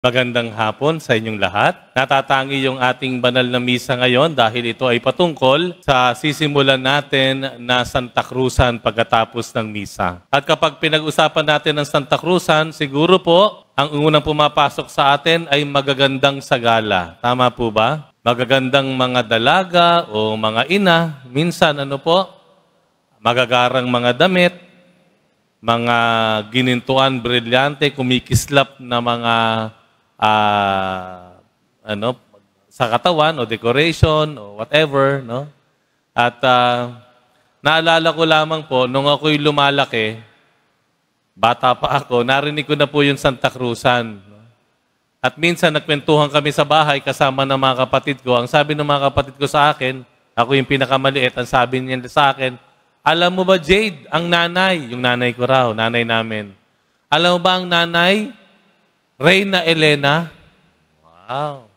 Magandang hapon sa inyong lahat. Natatangi yung ating banal na misa ngayon dahil ito ay patungkol sa sisimulan natin na Santa Cruzan pagkatapos ng misa. At kapag pinag-usapan natin ng Santa Cruzan, siguro po, ang unang pumapasok sa atin ay magagandang sagala. Tama po ba? Magagandang mga dalaga o mga ina. Minsan, magagarang mga damit, mga ginintuan, brilyante, kumikislap na mga sa katawan o decoration o whatever, no? At naalala ko lamang po, nung ako'y lumalaki, bata pa ako, narinig ko na po yung Santa Cruzan. No? At minsan nagkwentuhan kami sa bahay kasama ng mga kapatid ko. Ang sabi ng mga kapatid ko sa akin, ako yung pinakamaliit, ang sabi niya sa akin, alam mo ba Jade, ang nanay, yung nanay ko raw, nanay namin, alam mo ba ang nanay, Reyna Elena? Wow.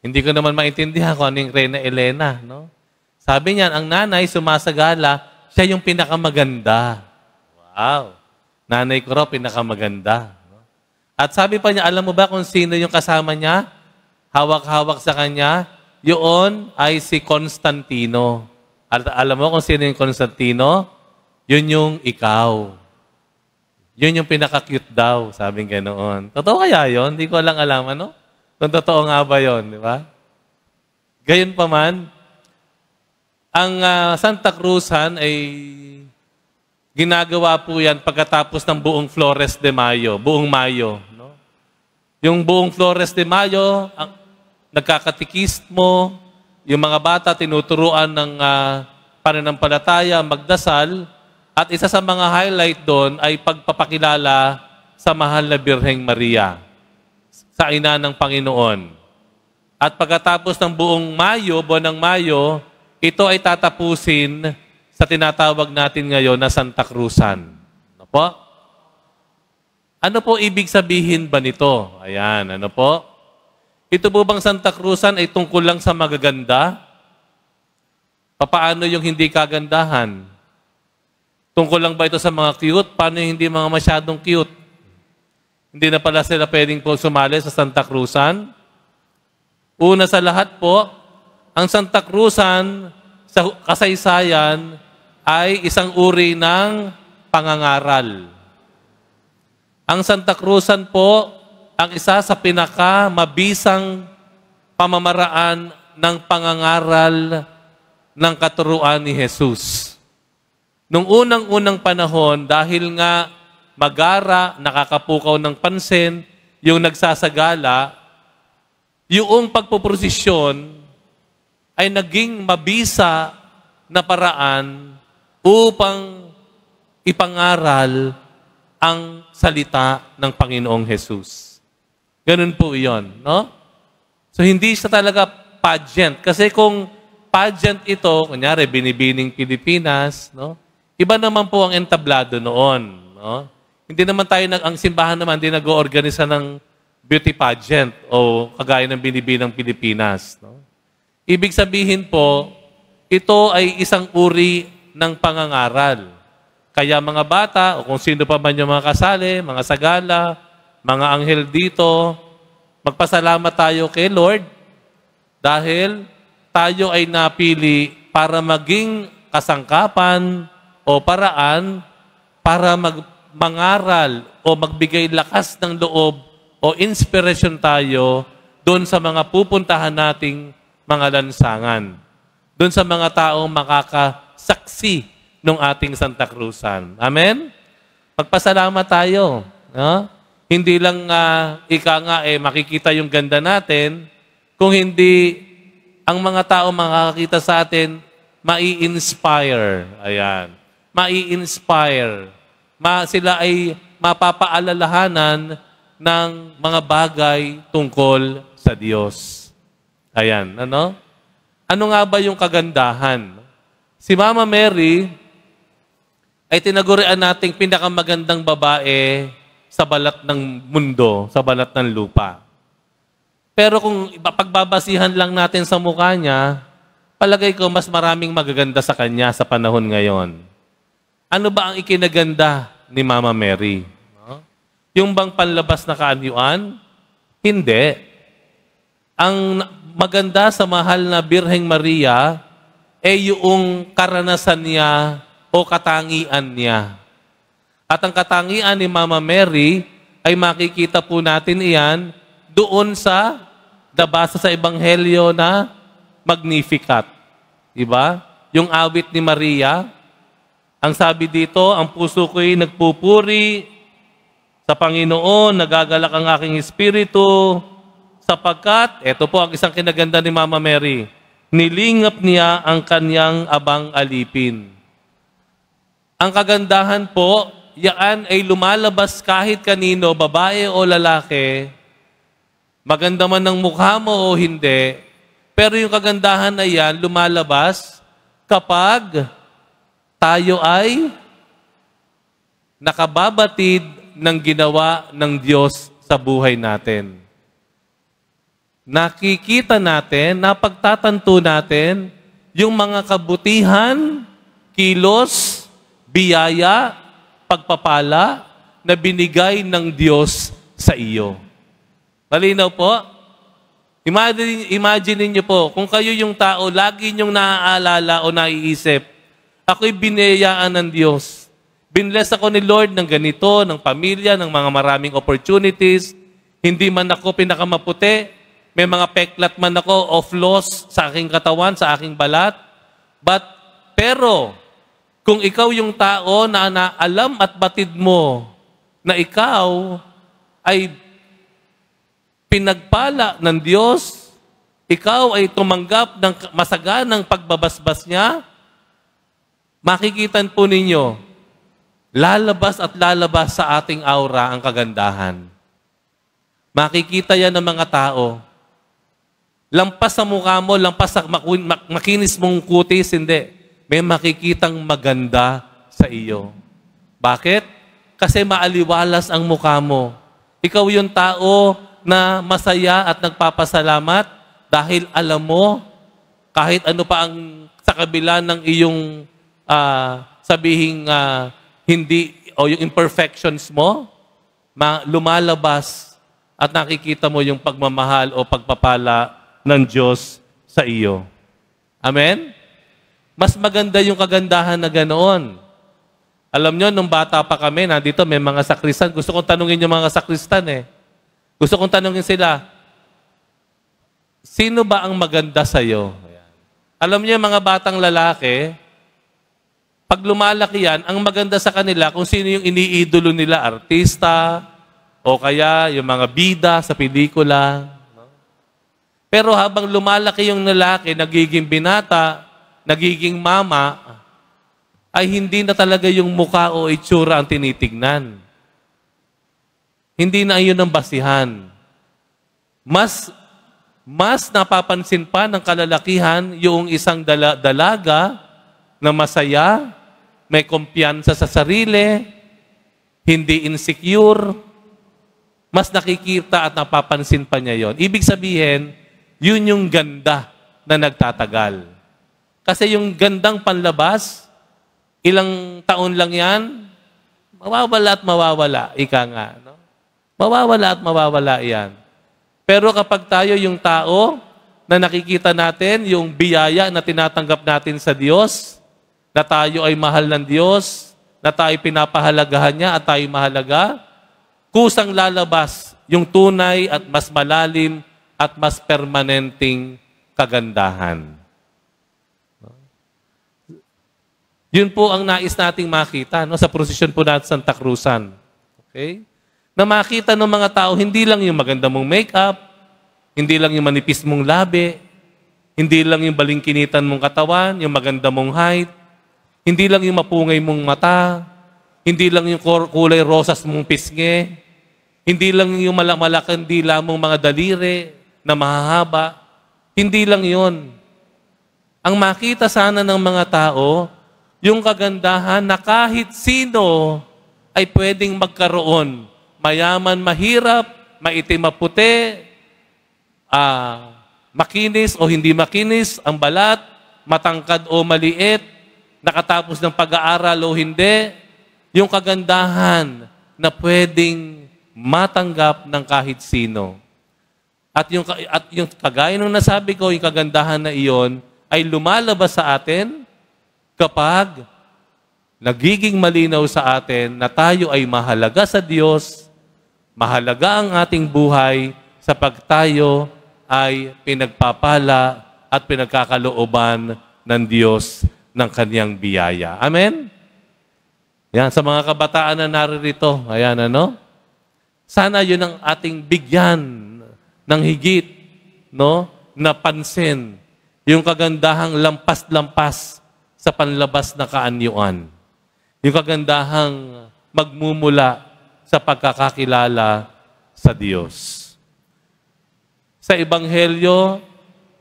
Hindi ko naman maintindihan kung ano yung Reyna Elena, no? Sabi niya, ang nanay sumasagala, siya yung pinakamaganda. Wow. Nanay ko raw pinakamaganda. No? At sabi pa niya, alam mo ba kung sino yung kasama niya? Hawak-hawak sa kanya? Yun ay si Constantino. At alam mo kung sino yung Constantino? Yun yung ikaw. Yun yung pinaka-cute daw, sabing ganoon. Totoo kaya yun? Hindi ko lang alam, ano? Kung totoo nga ba yun, di ba? Gayon pa man, ang Santa Cruzan ay ginagawa po yan pagkatapos ng buong Flores de Mayo, buong Mayo. No? Yung buong Flores de Mayo, nagkakatikismo, yung mga bata tinuturuan ng pananampalataya, magdasal, at isa sa mga highlight doon ay pagpapakilala sa mahal na Birheng Maria, sa ina ng Panginoon. At pagkatapos ng buong Mayo, buwan ng Mayo, ito ay tatapusin sa tinatawag natin ngayon na Santa Cruzan. Ano po? Ano po ibig sabihin ba nito? Ayan, ano po? Ito po bang Santa Cruzan ay tungkol lang sa magaganda? Paano yung hindi kagandahan? Tungkol lang ba ito sa mga cute? Paano yung hindi mga masyadong cute? Hindi na pala sila pwedeng po sumali sa Santa Cruzan? Una sa lahat po, ang Santa Cruzan sa kasaysayan ay isang uri ng pangangaral. Ang Santa Cruzan po, ang isa sa pinakamabisang pamamaraan ng pangangaral ng katuruan ni Jesus. Nung unang-unang panahon, dahil nga magara, nakakapukaw ng pansin, yung nagsasagala, yung pagpuprosesyon ay naging mabisa na paraan upang ipangaral ang salita ng Panginoong Jesus. Ganun po iyon, no? So, hindi siya talaga pageant. Kasi kung pageant ito, kunyari, Binibining Pilipinas, no? Iba naman po ang entablado noon. No? Hindi naman tayo, ang simbahan naman, hindi nag-oorganisa ng beauty pageant o kagaya ng Binibinang Pilipinas. No? Ibig sabihin po, ito ay isang uri ng pangangaral. Kaya mga bata, o kung sino pa man yung mga kasali, mga sagala, mga anghel dito, magpasalamat tayo kay Lord dahil tayo ay napili para maging kasangkapan o paraan para mangaral o magbigay lakas ng loob o inspirasyon tayo doon sa mga pupuntahan nating mga lansangan. Doon sa mga taong makakasaksi ng ating Santa Cruzan. Amen? Magpasalamat tayo. No? Hindi lang makikita yung ganda natin, kung hindi ang mga tao makakakita sa atin, mai-inspire. Ayan. Mai-inspire. Sila ay mapapaalalahanan ng mga bagay tungkol sa Diyos. Ayan. Ano? Ano nga ba yung kagandahan? Si Mama Mary ay tinagurian nating pinakamagandang babae sa balat ng mundo, sa balat ng lupa. Pero kung pagbabasihan lang natin sa mukha niya, palagay ko mas maraming magaganda sa kanya sa panahon ngayon. Ano ba ang ikinaganda ni Mama Mary? No? Yung bang panlabas na kaanyuan? Hindi. Ang maganda sa mahal na Birheng Maria ay yung karanasan niya o katangian niya. At ang katangian ni Mama Mary ay makikita po natin iyan doon sa nabasa sa Ebanghelyo na Magnificat. Diba? Yung awit ni Maria, ang sabi dito, ang puso ko'y nagpupuri sa Panginoon, nagagalak ang aking espiritu, sapagkat, eto po ang isang kinaganda ni Mama Mary, nilingap niya ang kanyang abang alipin. Ang kagandahan po, yan ay lumalabas kahit kanino, babae o lalaki, maganda man ang mukha mo o hindi, pero yung kagandahan na yan lumalabas kapag tayo ay nakababatid ng ginawa ng Diyos sa buhay natin. Nakikita natin, napagtatanto natin yung mga kabutihan, kilos, biyaya, pagpapala na binigay ng Diyos sa iyo. Malinaw po? Imagine niyo po, kung kayo yung tao, lagi niyong naaalala o naiisip, ako'y biniyayaan ng Diyos. Binless ako ni Lord ng ganito, ng pamilya, ng mga maraming opportunities. Hindi man ako pinakamaputi. May mga peklat man ako of loss sa aking katawan, sa aking balat. Pero, kung ikaw yung tao na alam at batid mo na ikaw ay pinagpala ng Diyos, ikaw ay tumanggap ng masaganang pagbabasbas niya, makikitan po ninyo, lalabas at lalabas sa ating aura ang kagandahan. Makikita yan ng mga tao. Lampas sa mukha mo, lampas sa makinis mong kutis, hindi. May makikitang maganda sa iyo. Bakit? Kasi maaliwalas ang mukha mo. Ikaw yung tao na masaya at nagpapasalamat dahil alam mo, kahit ano pa ang sa kabila ng iyong sabihing hindi, o yung imperfections mo, lumalabas at nakikita mo yung pagmamahal o pagpapala ng Diyos sa iyo. Amen? Mas maganda yung kagandahan na ganoon. Alam nyo, nung bata pa kami, nandito may mga sakristan. Gusto kong tanungin yung mga sakristan eh. Gusto kong tanungin sila, sino ba ang maganda sa iyo? Alam niyo, mga batang lalaki, pag lumalaki yan, ang maganda sa kanila, kung sino yung iniidolo nila, artista, o kaya yung mga bida sa pelikula. Pero habang lumalaki yung lalaki, nagiging binata, nagiging mama, ay hindi na talaga yung mukha o itsura ang tinitignan. Hindi na yun ang basihan. Mas napapansin pa ng kalalakihan yung isang dalaga na masaya, may kumpiyansa sa sarili, hindi insecure, mas nakikita at napapansin pa niya yon. Ibig sabihin, yun yung ganda na nagtatagal. Kasi yung gandang panlabas, ilang taon lang yan, mawawala at mawawala. Ika nga, no? Mawawala at mawawala yan. Pero kapag tayo yung tao na nakikita natin, yung biyaya na tinatanggap natin sa Diyos, na tayo ay mahal ng Diyos, na tayo pinapahalagahan niya at tayo mahalaga, kusang lalabas yung tunay at mas malalim at mas permanenteng kagandahan. Yun po ang nais nating makita, no, sa prosesyon po natin sa Santa Cruzan. Okay? Na makita ng mga tao, hindi lang yung maganda mong makeup, hindi lang yung manipis mong labi, hindi lang yung balingkinitan mong katawan, yung maganda mong height, hindi lang yung mapungay mong mata, hindi lang yung kulay rosas mong pisngi, hindi lang yung malaking dila mong mga daliri na mahahaba, hindi lang yun. Ang makita sana ng mga tao, yung kagandahan na kahit sino ay pwedeng magkaroon. Mayaman, mahirap, maitim, maputi, makinis o hindi makinis, ang balat, matangkad o maliit, nakatapos ng pag-aaral o hindi, yung kagandahan na pwedeng matanggap ng kahit sino. At yung kagaya nung nasabi ko, yung kagandahan na iyon ay lumalabas sa atin kapag nagiging malinaw sa atin na tayo ay mahalaga sa Diyos, mahalaga ang ating buhay sapag tayo ay pinagpapala at pinagkakalooban ng Diyos ng Kanyang biyaya. Amen? Yan, sa mga kabataan na naririto, ayan ano? Sana yun ang ating bigyan ng higit, no? Napansin yung kagandahang lampas-lampas sa panlabas na kaanyuan. Yung kagandahang magmumula sa pagkakakilala sa Diyos. Sa Ebanghelyo,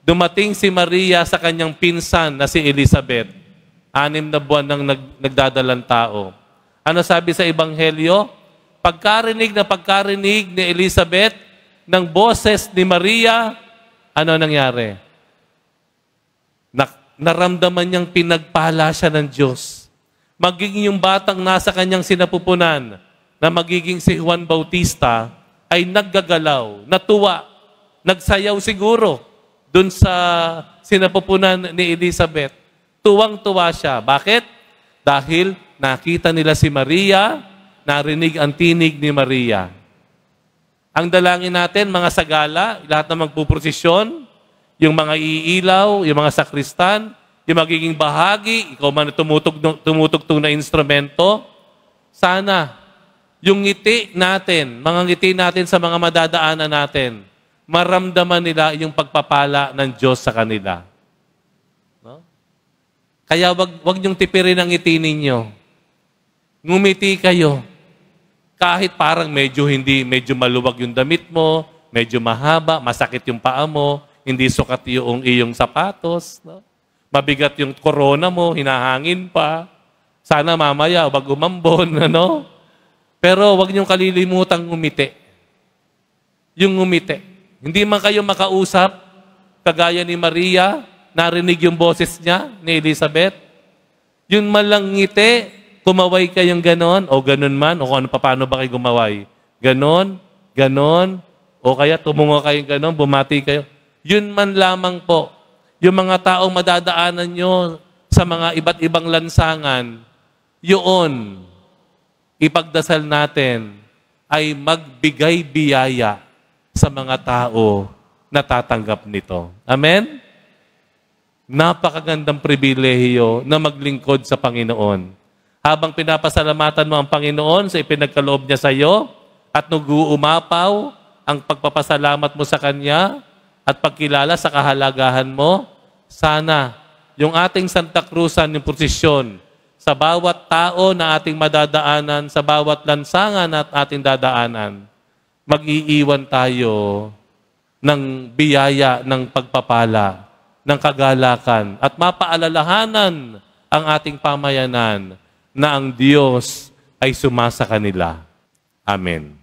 dumating si Maria sa kanyang pinsan na si Elizabeth. 6 na buwan nang nagdadalang tao. Ano sabi sa Ebanghelyo? Pagkarinig ni Elizabeth ng boses ni Maria, ano nangyari? Naramdaman niyang pinagpala siya ng Diyos. Magiging yung batang nasa kanyang sinapupunan na magiging si Juan Bautista ay naggagalaw, natuwa, nagsayaw siguro dun sa sinapupunan ni Elizabeth. Tuwang-tuwa siya. Bakit? Dahil nakita nila si Maria, narinig ang tinig ni Maria. Ang dalangin natin, mga sagala, lahat na magpuprosesyon, yung mga iilaw, yung mga sakristan, yung magiging bahagi, ikaw man tumutugtog na instrumento, sana yung ngiti natin, mga ngiti natin sa mga madadaanan natin, maramdaman nila yung pagpapala ng Diyos sa kanila. No? Kaya wag niyong tipirin ang ngiti ninyo. Ngumiti kayo. Kahit parang medyo maluwag yung damit mo, medyo mahaba, masakit yung paa mo, hindi sukat yung iyong sapatos, no? Mabigat yung corona mo, hinahangin pa. Sana mamaya, wag umambon, ano? Pero wag niyong kalilimutang ngumiti. Yung ngumiti. Hindi man kayo makausap, kagaya ni Maria, narinig yung boses niya, ni Elizabeth. Yun man lang ngiti, kumaway kayong ganon, o ganon man, o ano, paano ba kayo gumaway? Ganon, ganon, o kaya tumungo kayong ganon, bumati kayo. Yun man lamang po, yung mga taong madadaanan nyo sa mga iba't ibang lansangan, yun, ipagdasal natin ay magbigay biyaya sa mga tao na tatanggap nito. Amen? Napakagandang pribilehiyo na maglingkod sa Panginoon. Habang pinapasalamatan mo ang Panginoon sa ipinagkaloob niya sa iyo at nag-uumapaw ang pagpapasalamat mo sa Kanya at pagkilala sa kahalagahan mo, sana yung ating Santa Cruzan, yung prosesyon, sa bawat tao na ating madadaanan, sa bawat lansangan na ating dadaanan, mag-iiwan tayo ng biyaya, ng pagpapala, ng kagalakan, at mapaalalahanan ang ating pamayanan na ang Diyos ay sumasa kanila. Amen.